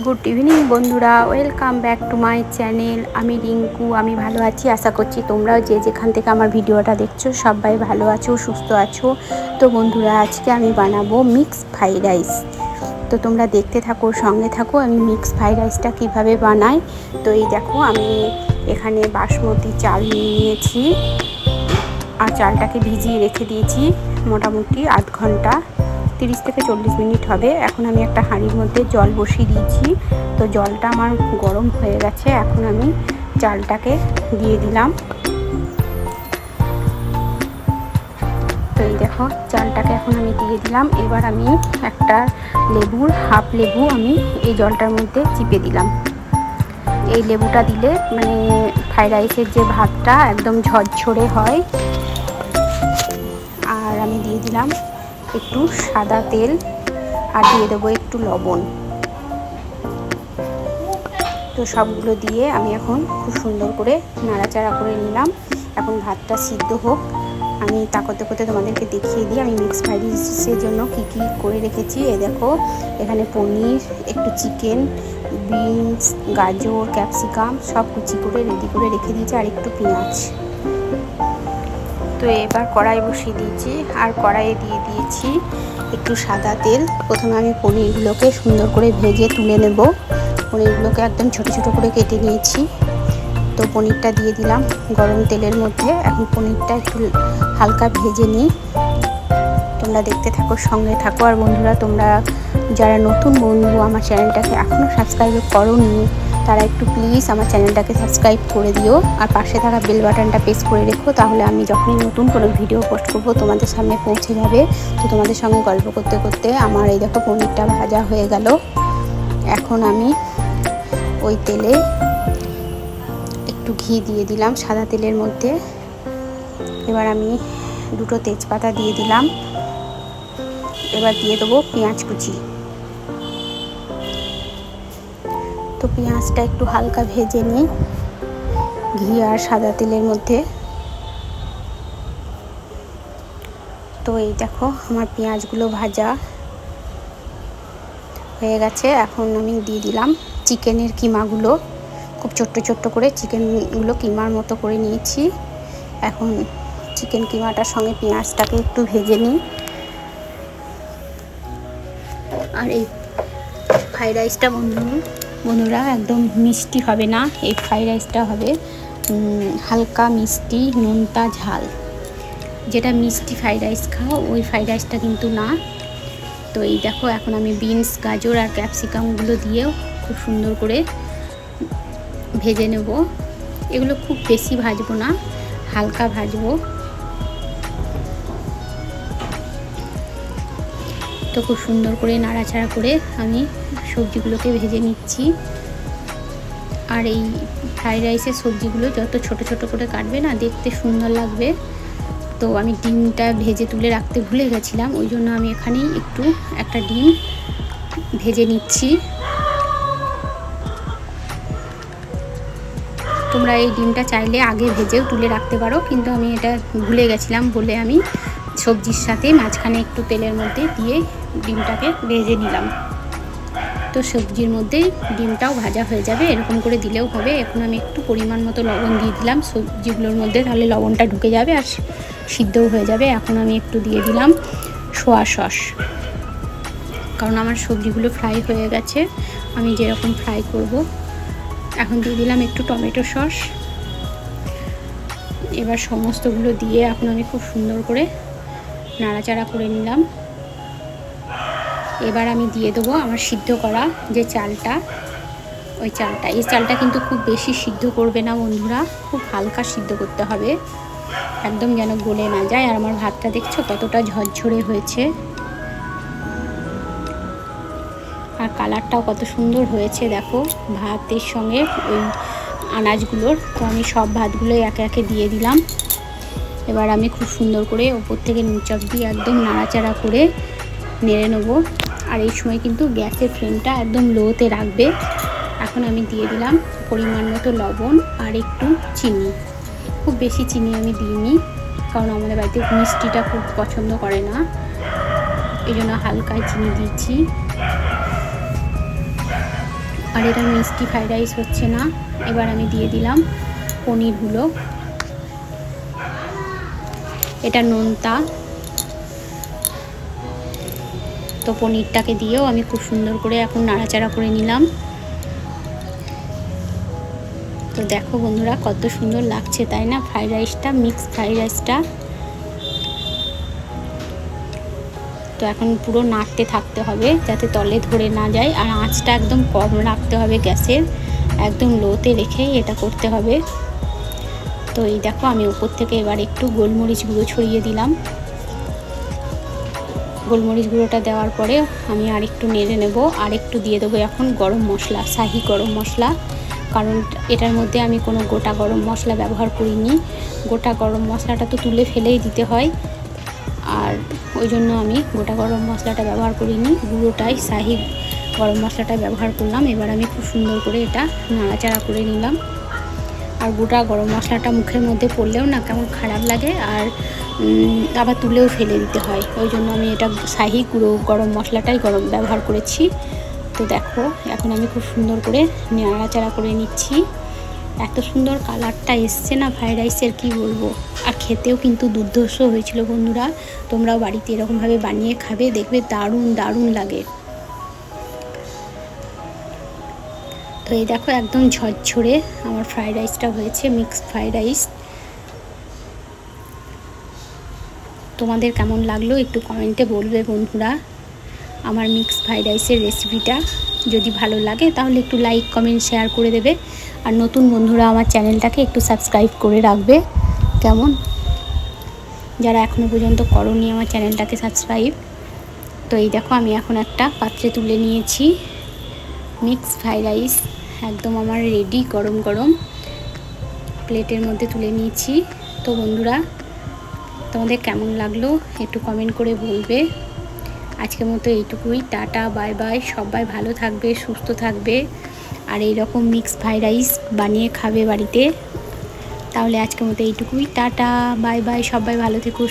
Good evening বন্ধুরা, welcome back to my channel. আমি রিঙ্কু, আমি ভালো আছি। আশা করছি তোমরাও যে যেখান থেকে আমার ভিডিওটা দেখছো সবাই ভালো আছো, সুস্থ আছো। তো বন্ধুরা, আজকে আমি বানাবো মিক্স ফ্রাইড রাইস। তো তোমরা দেখতে থাকো, সঙ্গে থাকো আমি মিক্স ফ্রাইড রাইসটা কীভাবে বানাই। তো এই দেখো, আমি এখানে বাসমতি চাল নিয়েছি আর চালটাকে ভিজিয়ে রেখে দিয়েছি মোটামুটি আধ ঘন্টা, 30 থেকে 40 মিনিট হবে। এখন আমি একটা হাঁড়ির মধ্যে জল বসিয়ে দিয়েছি। তো জলটা আমার গরম হয়ে গেছে। এখন আমি চালটাকে দিয়ে দিলাম। তো এই দেখো, চালটাকে এখন আমি দিয়ে দিলাম। এবার আমি একটা লেবুর হাফ লেবু আমি এই জলটার মধ্যে চিপে দিলাম। এই লেবুটা দিলে মানে ফ্রাইড রাইসের যে ভাতটা একদম ঝরঝরে হয়। আর আমি দিয়ে দিলাম একটু সাদা তেল আর দিয়ে দেবো একটু লবণ। তো সবগুলো দিয়ে আমি এখন খুব সুন্দর করে নাড়াচাড়া করে নিলাম। এখন ভাতটা সিদ্ধ হোক, আমি তা করতে করতে তোমাদেরকে দেখিয়ে দিই আমি মিক্স ফ্রাইড রাইসের জন্য কী কী করে রেখেছি। এই দেখো, এখানে পনির, একটু চিকেন, বিনস, গাজর, ক্যাপসিকাম সব কুচি করে রেডি করে রেখে দিয়েছি, আর একটু পেঁয়াজ। তো এবার কড়াই বসিয়ে দিয়েছি আর কড়াইয়ে দিয়ে দিয়েছি একটু সাদা তেল। প্রথমে আমি পনিরগুলোকে সুন্দর করে ভেজে তুলে নেব। পনিরগুলোকে একদম ছোট ছোট করে কেটে নিয়েছি। তো পনিরটা দিয়ে দিলাম গরম তেলের মধ্যে। এখন পনিরটা একটু হালকা ভেজে নিই। তোমরা দেখতে থাকো, সঙ্গে থাকো। আর বন্ধুরা, তোমরা যারা নতুন বন্ধু আমার চ্যানেলটাকে এখনও সাবস্ক্রাইব করোনি, তারা একটু প্লিজ আমার চ্যানেলটাকে সাবস্ক্রাইব করে দিও আর পাশে থাকা বেল বাটনটা প্রেস করে রেখো। তাহলে আমি যখনই নতুন কোনো ভিডিও পোস্ট করবো তোমাদের সামনে পৌঁছে যাবে। তো তোমাদের সঙ্গে গল্প করতে করতে আমার এই দেখো পনিরটা ভাজা হয়ে গেল। এখন আমি ওই তেলে একটু ঘি দিয়ে দিলাম সাদা তেলের মধ্যে। এবার আমি দুটো তেজপাতা দিয়ে দিলাম। এবার দিয়ে দেবো পেঁয়াজ কুচি। তো পেঁয়াজটা একটু হালকা ভেজে নিই ঘি আর সাদা তেলের মধ্যে। তো এই দেখো, আমার পেঁয়াজগুলো ভাজা হয়ে গেছে। এখন আমি দিয়ে দিলাম চিকেনের কিমাগুলো। খুব ছোট্ট ছোট্ট করে চিকেনগুলো কিমার মতো করে নিয়েছি। এখন চিকেন কিমাটার সঙ্গে পেঁয়াজটাকে একটু ভেজে নিই। আর এই ফ্রাইড রাইসটা বন্ধুরা একদম মিষ্টি হবে না। এই ফ্রাইড রাইসটা হবে হালকা মিষ্টি, নোনতা ঝাল। যেটা মিষ্টি ফ্রাইড রাইস খাও ওই ফ্রাইড রাইসটা কিন্তু না। তো এই দেখো, এখন আমি বিনস, গাজর আর ক্যাপসিকামগুলো দিয়েও খুব সুন্দর করে ভেজে নেব। এগুলো খুব বেশি ভাজবো না, হালকা ভাজবো। তো খুব সুন্দর করে নাড়াচাড়া করে আমি সবজিগুলোকে ভেজে নিচ্ছি। আর এই ফ্রাইড রাইসের সবজিগুলো যত ছোট ছোট করে কাটবে না, দেখতে সুন্দর লাগবে। তো আমি ডিমটা ভেজে তুলে রাখতে ভুলে গেছিলাম, ওই জন্য আমি এখানেই একটু একটা ডিম ভেজে নিচ্ছি। তোমরা এই ডিমটা চাইলে আগে ভেজেও তুলে রাখতে পারো, কিন্তু আমি এটা ভুলে গেছিলাম বলে আমি সবজির সাথে মাঝখানে একটু তেলের মধ্যে দিয়ে ডিমটাকে ভেজে নিলাম। তো সবজির মধ্যেই ডিমটাও ভাজা হয়ে যাবে, এরকম করে দিলেও হবে। এখন আমি একটু পরিমাণ মতো লবণ দিয়ে দিলাম সবজিগুলোর মধ্যে, তাহলে লবণটা ঢুকে যাবে আর সিদ্ধও হয়ে যাবে। এখন আমি একটু দিয়ে দিলাম সোয়া সস, কারণ আমার সবজিগুলো ফ্রাই হয়ে গেছে আমি যেরকম ফ্রাই করব। এখন দিয়ে দিলাম একটু টমেটো সস। এবার সমস্তগুলো দিয়ে এখন আমি খুব সুন্দর করে নাড়াচাড়া করে নিলাম। এবার আমি দিয়ে দেবো আমার সিদ্ধ করা যে চালটা, ওই চালটা। এই চালটা কিন্তু খুব বেশি সিদ্ধ করবে না বন্ধুরা, খুব হালকা সিদ্ধ করতে হবে, একদম যেন গলে না যায়। আর আমার ভাতটা দেখছো কতটা ঝরঝরে হয়েছে, আর কালারটাও কত সুন্দর হয়েছে দেখো ভাতের সঙ্গে ওই আনাজগুলোর। তো আমি সব ভাতগুলোই একে একে দিয়ে দিলাম। এবার আমি খুব সুন্দর করে ওপর থেকে নিচ অবধি একদম নাড়াচাড়া করে নেড়ে নেবো। আর এই সময় কিন্তু গ্যাসের ফ্লেমটা একদম লোতে রাখবে। এখন আমি দিয়ে দিলাম পরিমাণ মতো লবণ আর একটু চিনি। খুব বেশি চিনি আমি দিইনি, কারণ আমাদের বাড়িতে মিষ্টিটা খুব পছন্দ করে না, এই জন্য হালকায় চিনি দিচ্ছি। আর এটা মিষ্টি ফ্রাইড রাইস হচ্ছে না। এবার আমি দিয়ে দিলাম পনিরগুলো। এটা নোনতা, তো পনিরটাকে দিয়েও আমি খুব সুন্দর করে এখন নাড়াচাড়া করে নিলাম। তো দেখো বন্ধুরা কত সুন্দর লাগছে তাই না ফ্রাইড রাইসটা, মিক্স ফ্রাইড রাইসটা। তো এখন পুরো নাড়তে থাকতে হবে যাতে তলে ধরে না যায়, আর আঁচটা একদম কম রাখতে হবে গ্যাসের, একদম লোতে রেখেই এটা করতে হবে। তো এই দেখো আমি উপর থেকে এবার একটু গোলমরিচ গুঁড়ো ছড়িয়ে দিলাম। গোলমরিচ গুঁড়োটা দেওয়ার পরে আমি আর একটু নেড়ে নেব, আর একটু দিয়ে দেবো এখন গরম মশলা, শাহি গরম মশলা, কারণ এটার মধ্যে আমি কোনো গোটা গরম মশলা ব্যবহার করিনি। গোটা গরম মশলাটা তো তুলে ফেলেই দিতে হয়, আর ওই জন্য আমি গোটা গরম মশলাটা ব্যবহার করিনি, গুঁড়োটাই শাহি গরম মশলাটা ব্যবহার করলাম। এবার আমি খুব সুন্দর করে এটা নাড়াচাড়া করে নিলাম। আর গোটা গরম মশলাটা মুখের মধ্যে পড়লেও না কেমন খারাপ লাগে, আর আবার তুলেও ফেলে দিতে হয়, ওই জন্য আমি এটা শাহি গুঁড়ো গরম মশলাটাই ব্যবহার করেছি। তো দেখো এখন আমি খুব সুন্দর করে নাড়াচাড়া করে নিচ্ছি। এত সুন্দর কালারটা এসছে না ফ্রাইড রাইসের, কি বলবো। আর খেতেও কিন্তু দুর্ধর্ষ হয়েছিল বন্ধুরা, তোমরাও বাড়িতে এরকমভাবে বানিয়ে খাবে, দেখবে দারুণ দারুণ লাগে। তো এই দেখো একদম ঝরঝরে আমার ফ্রাইড রাইসটা হয়েছে, মিক্সড ফ্রাইড রাইস। তোমাদের কেমন লাগলো একটু কমেন্টে বলবে বন্ধুরা আমার মিক্সড ফ্রাইড রাইসের রেসিপিটা। যদি ভালো লাগে তাহলে একটু লাইক কমেন্ট শেয়ার করে দেবে, আর নতুন বন্ধুরা আমার চ্যানেলটাকে একটু সাবস্ক্রাইব করে রাখবে কেমন, যারা এখনও পর্যন্ত করোনি আমার চ্যানেলটাকে সাবস্ক্রাইব। তো এই দেখো আমি এখন একটা পাত্রে তুলে নিয়েছি মিক্সড ফ্রাইড রাইস, একদম আমার রেডি, গরম গরম প্লেটের মধ্যে তুলে নিয়েছি। তো বন্ধুরা তোমাদের কেমন লাগলো একটু কমেন্ট করে বলবে। আজকের মতো এইটুকুই, টাটা বাই বাই, সবাই ভালো থাকবে, সুস্থ থাকবে, আর এইরকম মিক্সড ফ্রাইড রাইস বানিয়ে খাবে বাড়িতে। তাহলে আজকের মতো এইটুকুই, টাটা বাই বাই, সবাই ভালো থেকো।